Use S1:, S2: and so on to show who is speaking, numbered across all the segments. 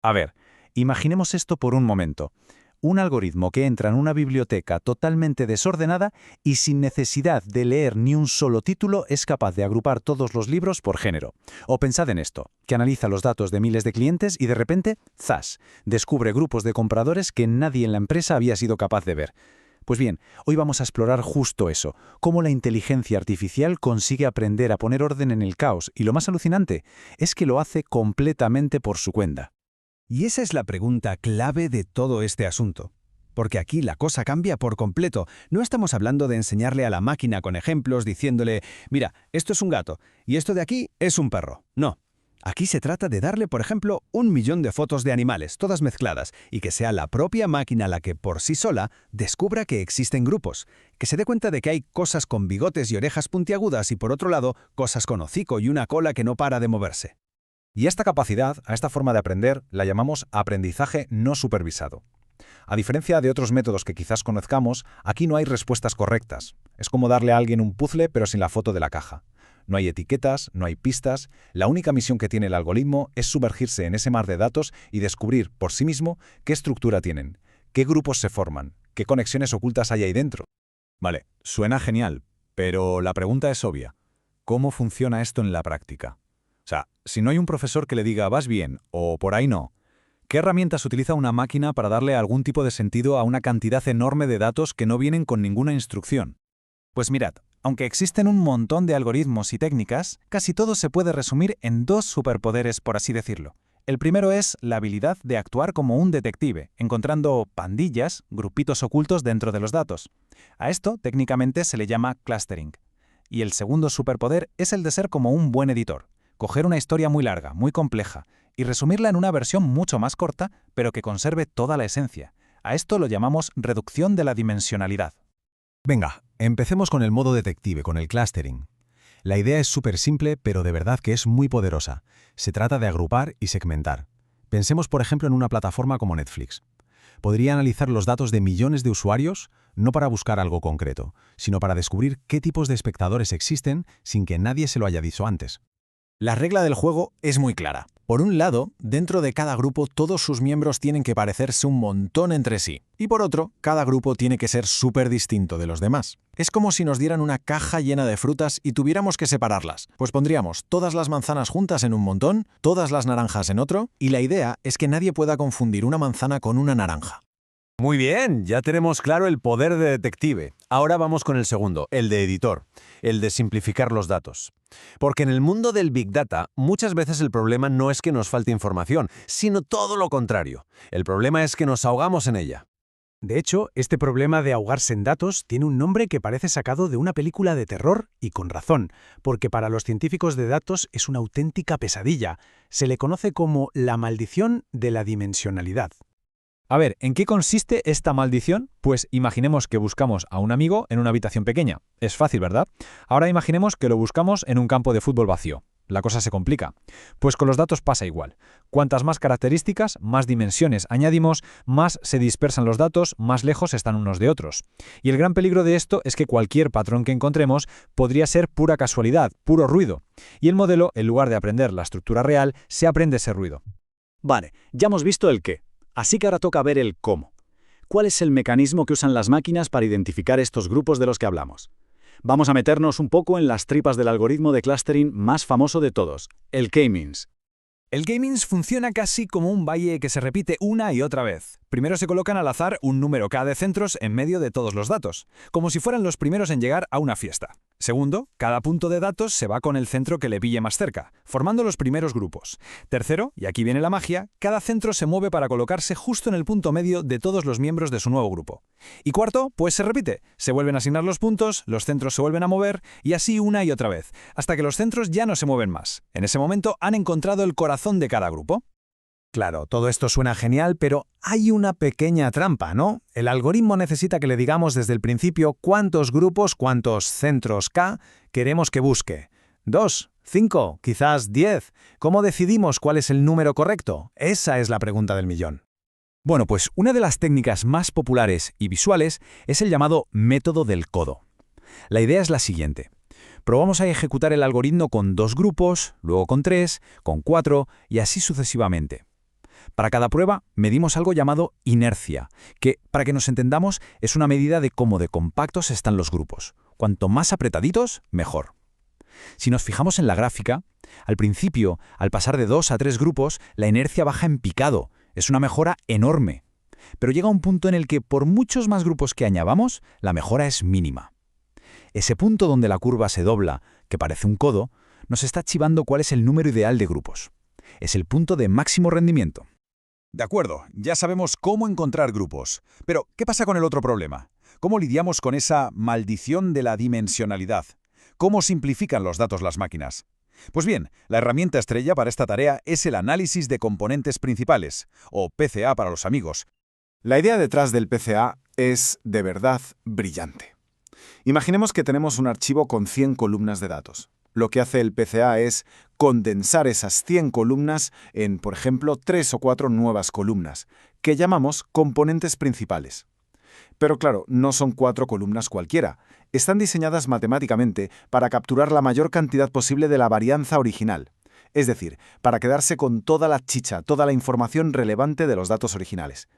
S1: A ver, imaginemos esto por un momento. Un algoritmo que entra en una biblioteca totalmente desordenada y sin necesidad de leer ni un solo título es capaz de agrupar todos los libros por género. O pensad en esto, que analiza los datos de miles de clientes y de repente, ¡zas!, descubre grupos de compradores que nadie en la empresa había sido capaz de ver. Pues bien, hoy vamos a explorar justo eso, cómo la inteligencia artificial consigue aprender a poner orden en el caos, y lo más alucinante es que lo hace completamente por su cuenta.
S2: Y esa es la pregunta clave de todo este asunto. Porque aquí la cosa cambia por completo. No estamos hablando de enseñarle a la máquina con ejemplos diciéndole, mira, esto es un gato y esto de aquí es un perro. No. Aquí se trata de darle, por ejemplo, 1.000.000 de fotos de animales, todas mezcladas, y que sea la propia máquina la que por sí sola descubra que existen grupos, que se dé cuenta de que hay cosas con bigotes y orejas puntiagudas y por otro lado, cosas con hocico y una cola que no para de moverse.
S1: Y esta capacidad, a esta forma de aprender, la llamamos aprendizaje no supervisado. A diferencia de otros métodos que quizás conozcamos, aquí no hay respuestas correctas. Es como darle a alguien un puzzle pero sin la foto de la caja. No hay etiquetas, no hay pistas. La única misión que tiene el algoritmo es sumergirse en ese mar de datos y descubrir por sí mismo qué estructura tienen, qué grupos se forman, qué conexiones ocultas hay ahí dentro. Vale, suena genial, pero la pregunta es obvia. ¿Cómo funciona esto en la práctica? O sea, si no hay un profesor que le diga vas bien o por ahí no, ¿qué herramientas utiliza una máquina para darle algún tipo de sentido a una cantidad enorme de datos que no vienen con ninguna instrucción? Pues mirad, aunque existen un montón de algoritmos y técnicas, casi todo se puede resumir en dos superpoderes, por así decirlo. El primero es la habilidad de actuar como un detective, encontrando pandillas, grupitos ocultos dentro de los datos. A esto técnicamente se le llama clustering. Y el segundo superpoder es el de ser como un buen editor. Coger una historia muy larga, muy compleja, y resumirla en una versión mucho más corta, pero que conserve toda la esencia. A esto lo llamamos reducción de la dimensionalidad.
S2: Venga, empecemos con el modo detective, con el clustering. La idea es súper simple, pero de verdad que es muy poderosa. Se trata de agrupar y segmentar. Pensemos, por ejemplo, en una plataforma como Netflix. Podría analizar los datos de millones de usuarios, no para buscar algo concreto, sino para descubrir qué tipos de espectadores existen sin que nadie se lo haya dicho antes.
S3: La regla del juego es muy clara. Por un lado, dentro de cada grupo todos sus miembros tienen que parecerse un montón entre sí. Y por otro, cada grupo tiene que ser súper distinto de los demás. Es como si nos dieran una caja llena de frutas y tuviéramos que separarlas. Pues pondríamos todas las manzanas juntas en un montón, todas las naranjas en otro, y la idea es que nadie pueda confundir una manzana con una naranja.
S4: Muy bien, ya tenemos claro el poder de detective. Ahora vamos con el segundo, el de editor, el de simplificar los datos. Porque en el mundo del Big Data, muchas veces el problema no es que nos falte información, sino todo lo contrario. El problema es que nos ahogamos en ella.
S2: De hecho, este problema de ahogarse en datos tiene un nombre que parece sacado de una película de terror, y con razón, porque para los científicos de datos es una auténtica pesadilla. Se le conoce como la maldición de la dimensionalidad.
S1: A ver, ¿en qué consiste esta maldición? Pues imaginemos que buscamos a un amigo en una habitación pequeña. Es fácil, ¿verdad? Ahora imaginemos que lo buscamos en un campo de fútbol vacío. La cosa se complica. Pues con los datos pasa igual. Cuantas más características, más dimensiones añadimos, más se dispersan los datos, más lejos están unos de otros. Y el gran peligro de esto es que cualquier patrón que encontremos podría ser pura casualidad, puro ruido. Y el modelo, en lugar de aprender la estructura real, se aprende ese ruido.
S5: Vale, ya hemos visto el qué. Así que ahora toca ver el cómo. ¿Cuál es el mecanismo que usan las máquinas para identificar estos grupos de los que hablamos? Vamos a meternos un poco en las tripas del algoritmo de clustering más famoso de todos, el K-means.
S1: El K-means funciona casi como un valle que se repite una y otra vez. Primero se colocan al azar un número K de centros en medio de todos los datos, como si fueran los primeros en llegar a una fiesta. Segundo, cada punto de datos se va con el centro que le pille más cerca, formando los primeros grupos. Tercero, y aquí viene la magia, cada centro se mueve para colocarse justo en el punto medio de todos los miembros de su nuevo grupo. Y cuarto, pues se repite. Se vuelven a asignar los puntos, los centros se vuelven a mover, y así una y otra vez, hasta que los centros ya no se mueven más. En ese momento han encontrado el corazón de cada grupo.
S2: Claro, todo esto suena genial, pero hay una pequeña trampa, ¿no? El algoritmo necesita que le digamos desde el principio cuántos grupos, cuántos centros K queremos que busque. 2, 5, quizás 10. ¿Cómo decidimos cuál es el número correcto? Esa es la pregunta del millón.
S1: Bueno, pues una de las técnicas más populares y visuales es el llamado método del codo. La idea es la siguiente. Probamos a ejecutar el algoritmo con 2 grupos, luego con 3, con 4 y así sucesivamente. Para cada prueba medimos algo llamado inercia, que, para que nos entendamos, es una medida de cómo de compactos están los grupos. Cuanto más apretaditos, mejor. Si nos fijamos en la gráfica, al principio, al pasar de 2 a 3 grupos, la inercia baja en picado. Es una mejora enorme. Pero llega un punto en el que, por muchos más grupos que añadamos, la mejora es mínima. Ese punto donde la curva se dobla, que parece un codo, nos está chivando cuál es el número ideal de grupos. Es el punto de máximo rendimiento.
S6: De acuerdo, ya sabemos cómo encontrar grupos. Pero, ¿qué pasa con el otro problema? ¿Cómo lidiamos con esa maldición de la dimensionalidad? ¿Cómo simplifican los datos las máquinas? Pues bien, la herramienta estrella para esta tarea es el análisis de componentes principales, o PCA para los amigos.
S3: La idea detrás del PCA es, de verdad, brillante. Imaginemos que tenemos un archivo con 100 columnas de datos. Lo que hace el PCA es condensar esas 100 columnas en, por ejemplo, 3 o 4 nuevas columnas, que llamamos componentes principales. Pero claro, no son 4 columnas cualquiera. Están diseñadas matemáticamente para capturar la mayor cantidad posible de la varianza original. Es decir, para quedarse con toda la chicha, toda la información relevante de los datos originales.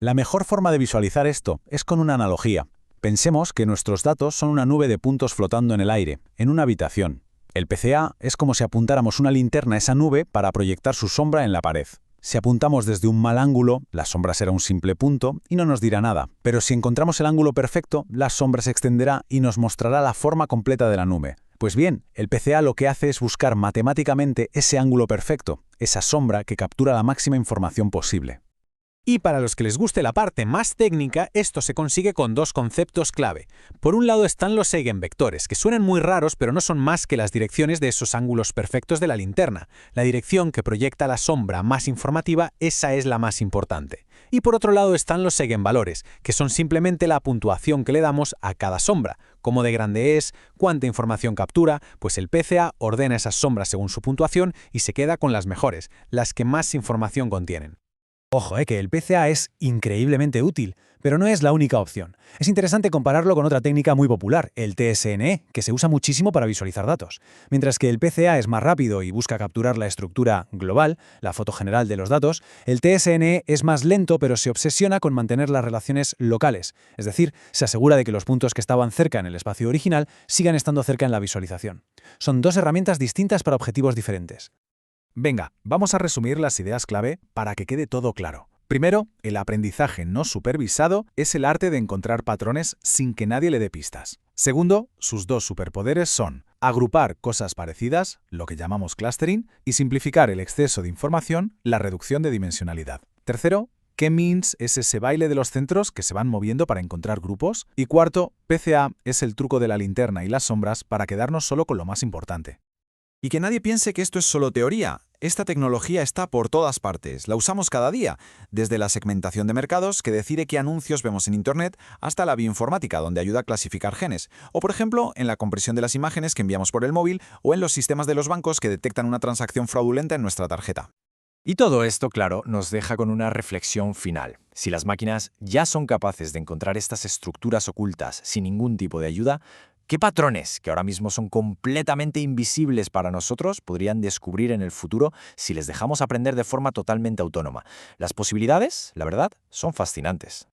S1: La mejor forma de visualizar esto es con una analogía. Pensemos que nuestros datos son una nube de puntos flotando en el aire, en una habitación. El PCA es como si apuntáramos una linterna a esa nube para proyectar su sombra en la pared. Si apuntamos desde un mal ángulo, la sombra será un simple punto y no nos dirá nada. Pero si encontramos el ángulo perfecto, la sombra se extenderá y nos mostrará la forma completa de la nube. Pues bien, el PCA lo que hace es buscar matemáticamente ese ángulo perfecto, esa sombra que captura la máxima información posible.
S2: Y para los que les guste la parte más técnica, esto se consigue con 2 conceptos clave. Por un lado están los eigenvectores, que suenan muy raros pero no son más que las direcciones de esos ángulos perfectos de la linterna. La dirección que proyecta la sombra más informativa, esa es la más importante. Y por otro lado están los eigenvalores, que son simplemente la puntuación que le damos a cada sombra. Cómo de grande es, cuánta información captura, pues el PCA ordena esas sombras según su puntuación y se queda con las mejores, las que más información contienen.
S7: Ojo, que el PCA es increíblemente útil, pero no es la única opción. Es interesante compararlo con otra técnica muy popular, el TSNE, que se usa muchísimo para visualizar datos. Mientras que el PCA es más rápido y busca capturar la estructura global, la foto general de los datos, el TSNE es más lento pero se obsesiona con mantener las relaciones locales, es decir, se asegura de que los puntos que estaban cerca en el espacio original sigan estando cerca en la visualización. Son 2 herramientas distintas para objetivos diferentes.
S1: Venga, vamos a resumir las ideas clave para que quede todo claro. Primero, el aprendizaje no supervisado es el arte de encontrar patrones sin que nadie le dé pistas. Segundo, sus 2 superpoderes son agrupar cosas parecidas, lo que llamamos clustering, y simplificar el exceso de información, la reducción de dimensionalidad. Tercero, K-means es ese baile de los centros que se van moviendo para encontrar grupos. Y cuarto, PCA es el truco de la linterna y las sombras para quedarnos solo con lo más importante.
S6: Y que nadie piense que esto es solo teoría. Esta tecnología está por todas partes, la usamos cada día, desde la segmentación de mercados, que decide qué anuncios vemos en Internet, hasta la bioinformática, donde ayuda a clasificar genes, o por ejemplo, en la compresión de las imágenes que enviamos por el móvil, o en los sistemas de los bancos que detectan una transacción fraudulenta en nuestra tarjeta.
S8: Y todo esto, claro, nos deja con una reflexión final. Si las máquinas ya son capaces de encontrar estas estructuras ocultas sin ningún tipo de ayuda, ¿qué patrones, que ahora mismo son completamente invisibles para nosotros, podrían descubrir en el futuro si les dejamos aprender de forma totalmente autónoma? Las posibilidades, la verdad, son fascinantes.